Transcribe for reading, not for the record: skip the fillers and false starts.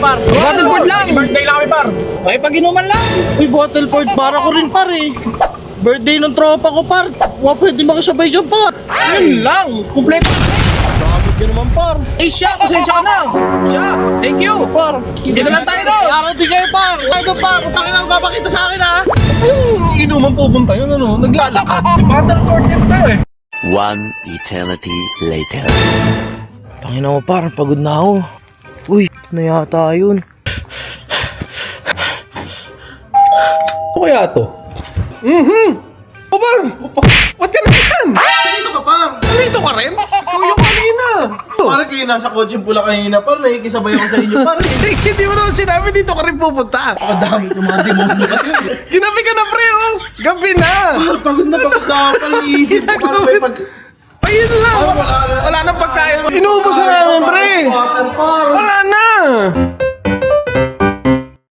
par. Bottle port lang. Birthday lang kami, par. Ay, pag-inuman lang. Uy, bottle port, para ko rin par eh. Birthday ng tropa ko par. Pwede makisabay dyan par. Yun lang. Kumpleto. Damot ka naman par. Eh, siya, pasensya ka na. Siya, thank you. Par. Hindi na lang tayo doon. Arating kayo par. Ay doon par. Utangin ang mapakita sa akin ha. Ayun, inuman pupunta yun, ano, naglalakad. Bottle port din daw eh. One eternity later. Tangina mo par, pagod na ako. Uy, ano yata yun? Ano kaya to? O par, ba't ka na yan? Dito ka par. Nandito ka rin? Ikaw yung kanina. Parang kayo nasa kotse pula kanina par. Nakikisabay ako sa inyo par. Hindi mo naman sinabi dito ka rin pupunta. Kadami itong mga demonyo. Ginabi ka na pre, oh. Gabi na. Par, pagod na ako. Parang iisip ko par. May pag... Ayun lang. Wala nang pagkain. Inuubos na namin, pre. Water par. Wala na.